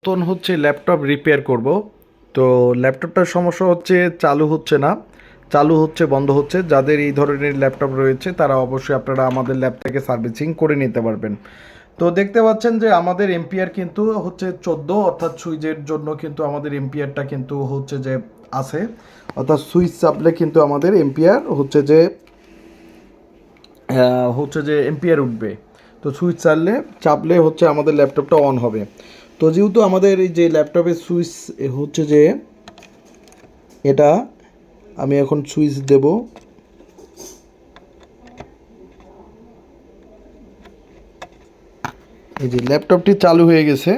নতুন হচ্ছে laptop repair করব। তো ল্যাপটপটার সমস্যা হচ্ছে চালু হচ্ছে না, চালু হচ্ছে বন্ধ হচ্ছে। যাদের এই ধরনের ল্যাপটপ রয়েছে তারা অবশ্যই আপনারা আমাদের ল্যাব থেকে সার্ভিসিং করে নিতে পারবেন। তো দেখতে পাচ্ছেন যে আমাদের এম্পিয়ার কিন্তু হচ্ছে 14, অর্থাৎ সুইচের জন্য কিন্তু আমাদের এম্পিয়ারটা কিন্তু হচ্ছে যে আছে, অর্থাৎ সুইচ চাপলে কিন্তু আমাদের এম্পিয়ার হচ্ছে যে এম্পিয়ার উঠবে। তো সুইচ চাপলে হচ্ছে আমাদের ল্যাপটপটা অন হবে। তো যেহেতু আমাদের এই যে ল্যাপটপের সুইচ হচ্ছে যে এটা, আমি এখন সুইচ দেব। এই যে ল্যাপটপটি চালু হয়ে গেছে,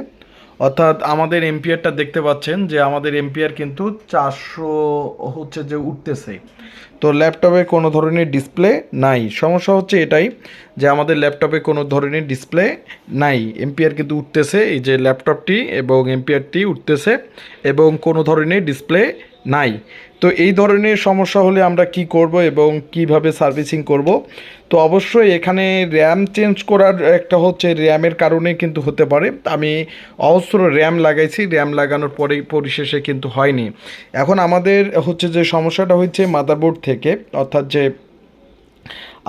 অর্থাৎ আমাদের এম্পিয়ারটা দেখতে পাচ্ছেন যে আমাদের এম্পিয়ার কিন্তু 400 হচ্ছে যে উঠতেছে। তো ল্যাপটপে কোনো ধরনের ডিসপ্লে নাই, সমস্যা হচ্ছে এটাই যে আমাদের ল্যাপটপে কোনো ধরনের ডিসপ্লে নাই, এম্পিয়ার কিন্তু উঠতেছে, এই যে ল্যাপটপটি এবং এম্পিয়ারটি উঠতেছে এবং কোনো ধরনের ডিসপ্লে নাই। তো এই ধরনের সমস্যা হলে আমরা কি করব এবং কিভাবে সার্ভিসিং করব? তো অবশ্যই এখানে র্যাম চেঞ্জ করার একটা হচ্ছে র্যামের কারণে কিন্তু হতে পারে। আমি অজস্র র্যাম লাগাইছি, র্যাম লাগানোর পরেই পরিশেষে কিন্তু হয়নি। এখন আমাদের হচ্ছে যে সমস্যাটা হচ্ছে মাদারবোর্ড থেকে, অর্থাৎ যে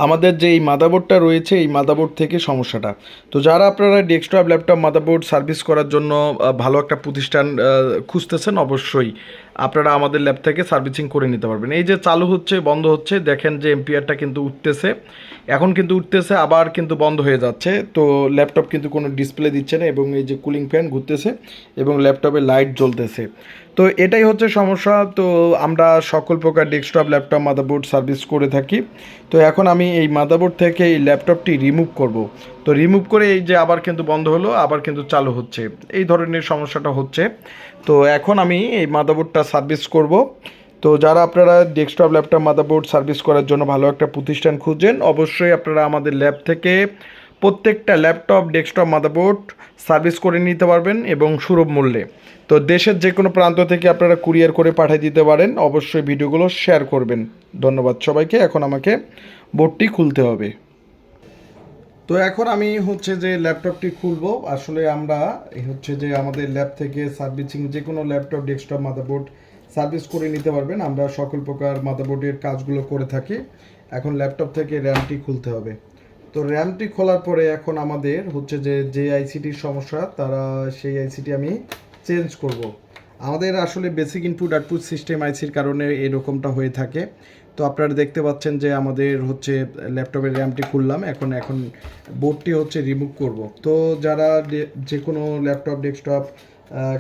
আমাদের যে এই মাদারবোর্ডটা রয়েছে এই মাদারবোর্ড থেকে সমস্যাটা। তো যারা আপনারা ডেস্কটপ ল্যাপটপ মাদারবোর্ড সার্ভিস করার জন্য ভালো একটা প্রতিষ্ঠান খুঁজতেছেন, অবশ্যই আপনারা আমাদের ল্যাব থেকে সার্ভিসিং করে নিতে পারবেন। এই যে চালু হচ্ছে বন্ধ হচ্ছে, দেখেন যে এম্পিয়ারটা কিন্তু উঠতেছে, এখন কিন্তু উঠতেছে আবার কিন্তু বন্ধ হয়ে যাচ্ছে। তো ল্যাপটপ কিন্তু কোনো ডিসপ্লে দিচ্ছে না এবং এই যে কুলিং ফ্যান ঘুরতেছে এবং ল্যাপটপে লাইট জ্বলতেছে। তো এটাই হচ্ছে সমস্যা। তো আমরা সকল প্রকার ডেস্কটপ ল্যাপটপ মাদারবোর্ড সার্ভিস করে থাকি। তো এখন আমি এই মাদারবোর্ড থেকে এই ল্যাপটপটি রিমুভ করব। তো রিমুভ করে এই যে আবার কিন্তু বন্ধ হলো, আবার কিন্তু চালু হচ্ছে, এই ধরনের সমস্যাটা হচ্ছে। তো এখন আমি এই মাদারবোর্ডটা সার্ভিস করব। তো যারা আপনারা ডেস্কটপ ল্যাপটপ মাদারবোর্ড সার্ভিস করার জন্য ভালো একটা প্রতিষ্ঠান খুঁজছেন, অবশ্যই আপনারা আমাদের ল্যাব থেকে প্রত্যেকটা ল্যাপটপ ডেস্কটপ মাদারবোর্ড সার্ভিস করে নিতে পারবেন এবং সুলভ মূল্যে। তো দেশের যে কোনো প্রান্ত থেকে আপনারা কুরিয়ার করে পাঠিয়ে দিতে পারেন। অবশ্যই ভিডিওগুলো শেয়ার করবেন। ধন্যবাদ সবাইকে। এখন আমাকে বোর্ডটি খুলতে হবে। তো এখন আমি হচ্ছে যে ল্যাপটপটি খুলবো। আসলে আমরা হচ্ছে যে আমাদের ল্যাব থেকে সার্ভিসিং যে কোনো ল্যাপটপ ডেস্কটপ মাদারবোর্ড সার্ভিস করে নিতে পারবেন। আমরা সকল প্রকার মাদারবোর্ডের কাজগুলো করে থাকি। এখন ল্যাপটপ থেকে র্যামটি খুলতে হবে। তো র্যামটি খোলার পরে এখন আমাদের হচ্ছে যে আইসিটির সমস্যা, তারা সেই আইসিটি আমি চেঞ্জ করব। আমাদের আসলে বেসিক ইনপুট আউটপুট সিস্টেম আইসির কারণে এরকমটা হয়ে থাকে। তো আপনারা দেখতে পাচ্ছেন যে আমাদের হচ্ছে ল্যাপটপের র্যামটি খুললাম, এখন বোর্ডটি হচ্ছে রিমুভ করব। তো যারা যে কোনো ল্যাপটপ ডেস্কটপ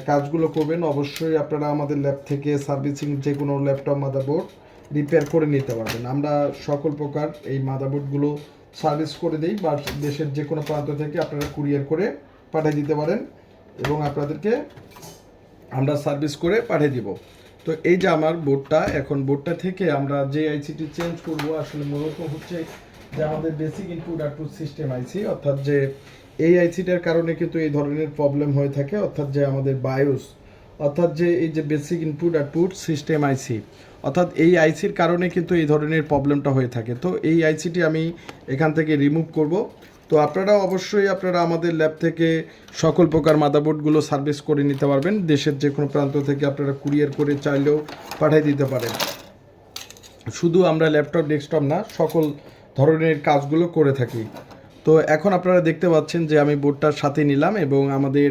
কাজগুলো করবেন, অবশ্যই আপনারা আমাদের ল্যাব থেকে সার্ভিসিং যে কোনো ল্যাপটপ মাদারবোর্ড রিপেয়ার করে নিতে পারবেন। আমরা সকল প্রকার এই মাদারবোর্ডগুলো সার্ভিস করে দিই, বা দেশের যে কোনো প্রান্ত থেকে আপনারা কুরিয়ার করে পাঠিয়ে দিতে পারেন এবং আপনাদেরকে আমরা সার্ভিস করে পাঠিয়ে দিব। তো এই যে আমার বোর্ডটা, এখন বোর্ডটা থেকে আমরা যে আইসিটি চেঞ্জ করব, আসলে মূলত হচ্ছে যে আমাদের বেসিক ইনপুট আউটপুট সিস্টেম আইসি, অর্থাৎ যে এই আইসিটার কারণে কিন্তু এই ধরনের প্রবলেম হয়ে থাকে। অর্থাৎ যে আমাদের বায়োস, অর্থাৎ যে এই যে বেসিক ইনপুট আউটপুট সিস্টেম আইসি, অর্থাৎ এই আইসির কারণে কিন্তু এই ধরনের প্রবলেমটা হয়ে থাকে। তো এই আইসিটি আমি এখান থেকে রিমুভ করব। তো আপনারা অবশ্যই আপনারা আমাদের ল্যাব থেকে সকল প্রকার মাদারবোর্ডগুলো সার্ভিস করে নিতে পারবেন। দেশের যে কোনো প্রান্ত থেকে আপনারা কুরিয়ার করে চাইলেও পাঠিয়ে দিতে পারেন। শুধু আমরা ল্যাপটপ ডেস্কটপ না, সকল ধরনের কাজগুলো করে থাকি। তো এখন আপনারা দেখতে পাচ্ছেন যে আমি বোর্ডটার সাথে নিলাম এবং আমাদের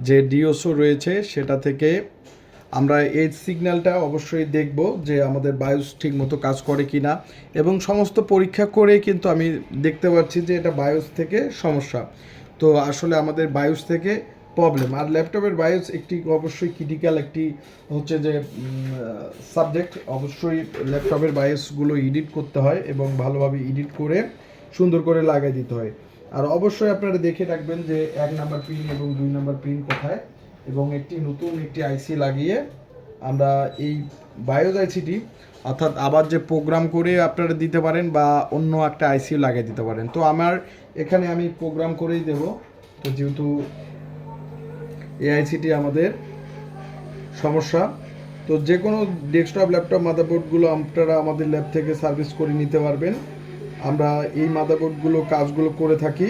যে ডিওসও রয়েছে সেটা থেকে আমরা এই সিগন্যালটা অবশ্যই দেখব যে আমাদের বায়োস ঠিক মতো কাজ করে কি না, এবং সমস্ত পরীক্ষা করে কিন্তু আমি দেখতে পাচ্ছি যে এটা বায়োস থেকে সমস্যা। তো আসলে আমাদের বায়োস থেকে প্রবলেম। আর ল্যাপটপের বায়োস একটি অবশ্যই ক্রিটিক্যাল একটি হচ্ছে যে সাবজেক্ট। অবশ্যই ল্যাপটপের বায়োসগুলো এডিট করতে হয় এবং ভালোভাবে এডিট করে সুন্দর করে লাগাই দিতে হয়। আর অবশ্যই আপনারা দেখে রাখবেন যে 1 নাম্বার পিন এবং 2 নাম্বার পিন কোথায়, এবং একটি নতুন একটি আইসি লাগিয়ে আমরা এই বায়োস আইসিটি, অর্থাৎ আবার যে প্রোগ্রাম করে আপনারা দিতে পারেন বা অন্য একটা আইসি লাগিয়ে দিতে পারেন। তো আমার এখানে আমি প্রোগ্রাম করেই দেব। তো যেহেতু এই আইসিটি আমাদের সমস্যা, তো যে কোনো ডেস্কটপ ল্যাপটপ মাদারবোর্ডগুলো আপনারা আমাদের ল্যাব থেকে সার্ভিস করে নিতে পারবেন। আমরা এই মাদারবোর্ডগুলো কাজগুলো করে থাকি।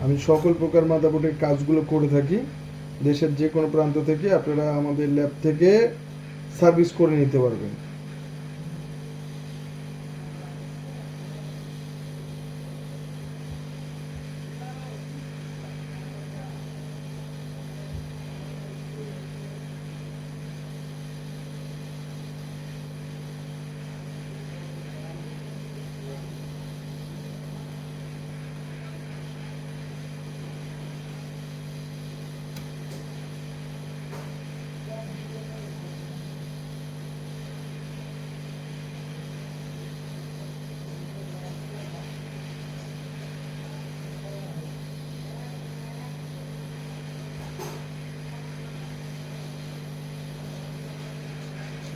আমি সকল প্রকার মাদারবোর্ডের কাজগুলো করে থাকি। দেশের যে কোনো প্রান্ত থেকে আপনারা আমাদের ল্যাব থেকে সার্ভিস করে নিতে পারবেন।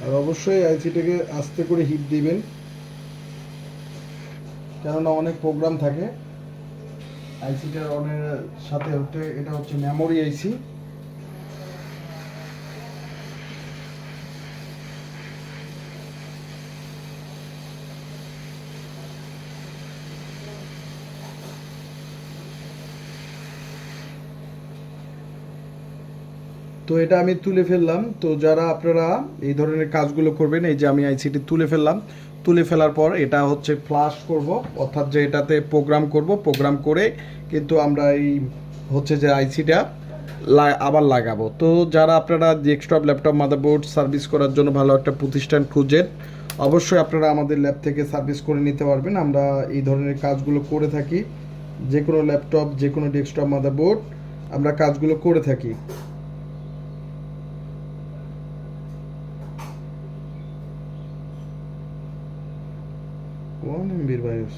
আর অবশ্যই আইসিটাকে আস্তে করে হিট দিবেন, কেননা অনেক প্রোগ্রাম থাকে আইসিটার অনেক সাথে হতে। এটা হচ্ছে মেমোরি আইসি। তো এটা আমি তুলে ফেললাম। তো যারা আপনারা এই ধরনের কাজগুলো করবেন, এই যে আমি আইসিটি তুলে ফেললাম, তুলে ফেলার পর এটা হচ্ছে ফ্লাশ করব, অর্থাৎ যে এটাতে প্রোগ্রাম করব, প্রোগ্রাম করে কিন্তু আমরা এই হচ্ছে যে আইসিটা আবার লাগাবো। তো যারা আপনারা ডেস্কটপ ল্যাপটপ মাদারবোর্ড সার্ভিস করার জন্য ভালো একটা প্রতিষ্ঠান খুঁজেন, অবশ্যই আপনারা আমাদের ল্যাব থেকে সার্ভিস করে নিতে পারবেন। আমরা এই ধরনের কাজগুলো করে থাকি, যে কোনো ল্যাপটপ যে কোনো ডেস্কটপ মাদারবোর্ড আমরা কাজগুলো করে থাকি। কোন এমবির বায়োস?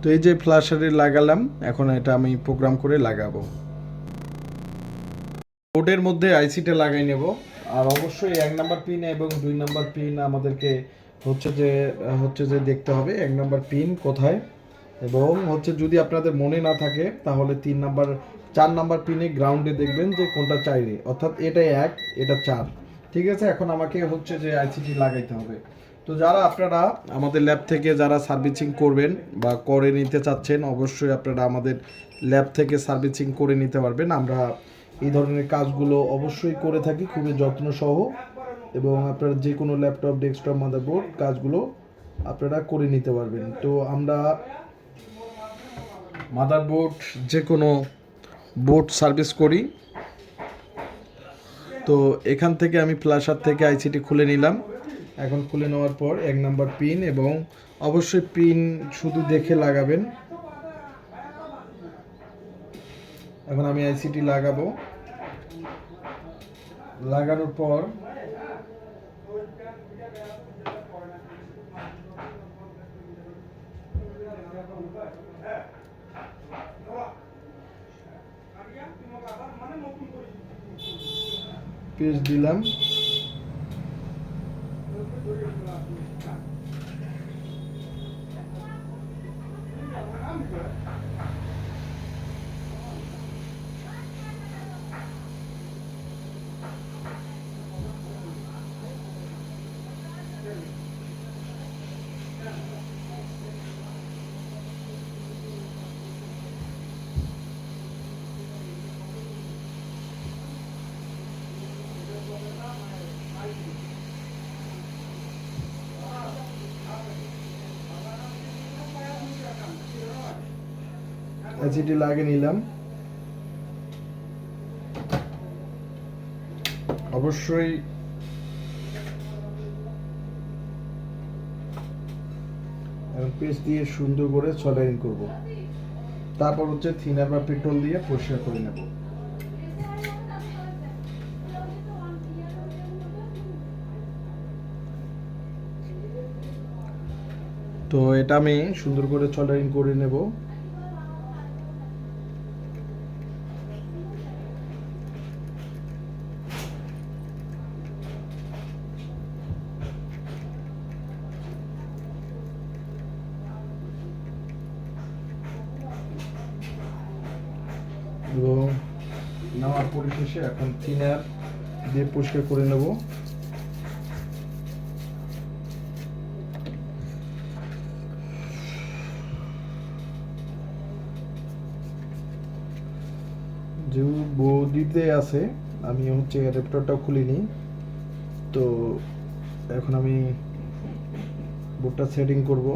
তো এই যে ফ্ল্যাশারে লাগালাম, এখন এটা আমি প্রোগ্রাম করে লাগাবো। বোর্ডের মধ্যে আইসিটা লাগাই নেব। আর অবশ্যই 1 নম্বর পিন এবং 2 নম্বর পিন আমাদেরকে হচ্ছে যে দেখতে হবে 1 নম্বর পিন কোথায়। এবং হচ্ছে যদি আপনাদের মনে না থাকে তাহলে 3 নম্বর 4 নম্বর পিনে গ্রাউন্ডে দেখবেন যে কোনটা চাইলে, অর্থাৎ এটা 1 এটা 4। ঠিক আছে, এখন আমাকে হচ্ছে যে আইসিটি লাগাইতে হবে। তো যারা আপনারা আমাদের ল্যাব থেকে যারা সার্ভিসিং করবেন বা করে নিতে চাচ্ছেন, অবশ্যই আপনারা আমাদের ল্যাব থেকে সার্ভিসিং করে নিতে পারবেন। আমরা এই ধরনের কাজগুলো অবশ্যই করে থাকি খুবই যত্ন সহ, এবং আপনারা যে কোনো ল্যাপটপ ডেস্কটপ মাদারবোর্ড কাজগুলো আপনারা করে নিতে পারবেন। তো আমরা মাদারবোর্ড যে কোনো বোর্ড সার্ভিস করি। তো এখান থেকে আমি ফ্ল্যাশার থেকে আইসিটি খুলে নিলাম। এখন খুলে নেওয়ার পর 1 নম্বর পিন, এবং অবশ্যই পিন শুধু দেখে লাগাবেন। এখন আমি আইসিটি লাগাবো। লাগানোর পর পেজ দিলাম। আইসিটি লাগিয়ে নিলাম। অবশ্যই পেস্ট দিয়ে সুন্দর করে সলাইন করব, তারপর হচ্ছে থিনার বা পেট্রোল দিয়ে পরিষ্কার করে নেব। তো এটা আমি সুন্দর করে সলাইন করে নেব। এবং নেওয়ার পরিশেষে এখন থিনার দিয়ে পরিষ্কার করে নেব। যে বডিতে আছে, আমি হচ্ছে অ্যাডাপ্টারটা খুলিনি, তো এখন আমি বোর্ডটা সেটিং করব,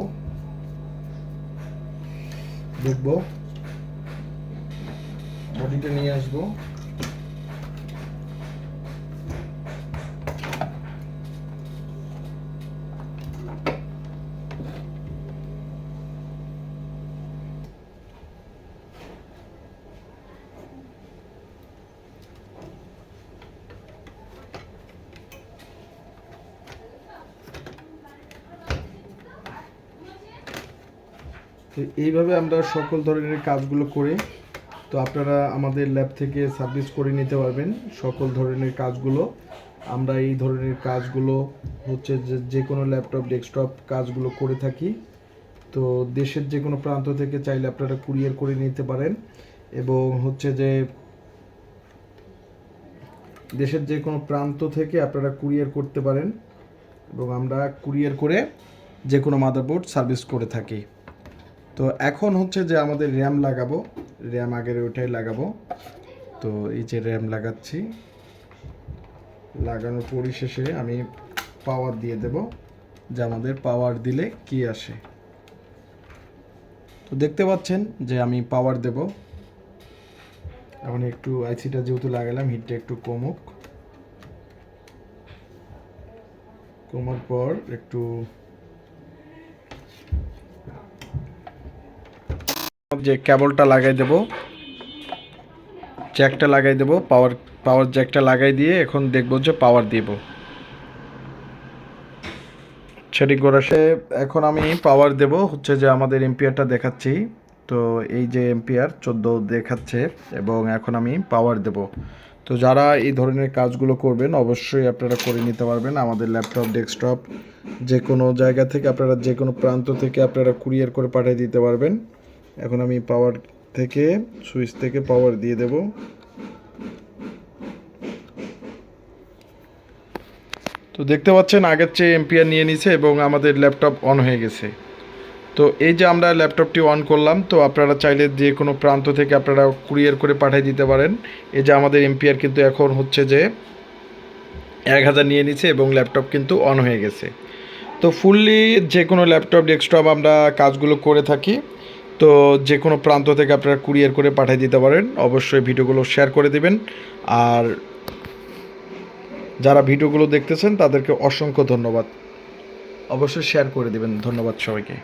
দেখব, বডিটা নিয়ে আসবো। তো এইভাবে আমরা সকল ধরনের কাজগুলো করি। তো আপনারা আমাদের ল্যাব থেকে সার্ভিস করে নিতে পারবেন সকল ধরনের কাজগুলো। আমরা এই ধরনের কাজগুলো হচ্ছে যে কোনো ল্যাপটপ ডেস্কটপ কাজগুলো করে থাকি। তো দেশের যে কোনো প্রান্ত থেকে চাইলে আপনারা কুরিয়ার করে নিতে পারেন, এবং হচ্ছে যে দেশের যে কোনো প্রান্ত থেকে আপনারা কুরিয়ার করতে পারেন, এবং আমরা কুরিয়ার করে যে কোনো মাদারবোর্ড সার্ভিস করে থাকি। তো এখন হচ্ছে যে আমাদের র্যাম লাগাবো, র্যাম আগের ওইটাই লাগাবো। তো এই যে র্যাম লাগাচ্ছি, লাগানোর পরিশেষে আমি পাওয়ার দিয়ে দেব, যে আমাদের পাওয়ার দিলে কি আসে। তো দেখতে পাচ্ছেন যে আমি পাওয়ার দেব। এখন একটু আইসিটা যেহেতু লাগালাম, হিটটা একটু কমুক, কমার পর একটু যে কেবলটা লাগাই দেব, জ্যাকটা লাগাই দেব, পাওয়ার জ্যাকটা লাগাই দিয়ে এখন দেখব যে পাওয়ার দিব সেটিং করে আসে। এখন আমি পাওয়ার দেব, হচ্ছে যে আমাদের এম্পিয়ারটা দেখাচ্ছি। তো এই যে এম্পিয়ার 14 দেখাচ্ছে, এবং এখন আমি পাওয়ার দেব। তো যারা এই ধরনের কাজগুলো করবেন অবশ্যই আপনারা করে নিতে পারবেন আমাদের ল্যাপটপ ডেস্কটপ যে কোনো জায়গা থেকে, আপনারা যে কোনো প্রান্ত থেকে আপনারা কুরিয়ার করে পাঠিয়ে দিতে পারবেন। এখন আমি পাওয়ার থেকে সুইচ থেকে পাওয়ার দিয়ে দেব। তো দেখতে পাচ্ছেন আগের চেয়ে এম্পিয়ার নিয়ে নিছে এবং আমাদের ল্যাপটপ অন হয়ে গেছে। তো এই যে আমরা ল্যাপটপটি অন করলাম, তো আপনারা চাইলে যে কোনো প্রান্ত থেকে আপনারা কুরিয়ার করে পাঠিয়ে দিতে পারেন। এই যে আমাদের এম্পিয়ার কিন্তু এখন হচ্ছে যে 1000 নিয়ে নিছে এবং ল্যাপটপ কিন্তু অন হয়ে গেছে। তো ফুললি যে কোনো ল্যাপটপ ডেস্কটপ আমরা কাজগুলো করে থাকি। তো যে কোনো প্রান্ত থেকে আপনারা কুরিয়ার করে পাঠিয়ে দিতে পারেন। অবশ্যই ভিডিওগুলো শেয়ার করে দিবেন, আর যারা ভিডিওগুলো দেখতেছেন তাদেরকে অসংখ্য ধন্যবাদ। অবশ্যই শেয়ার করে দিবেন। ধন্যবাদ সবাইকে।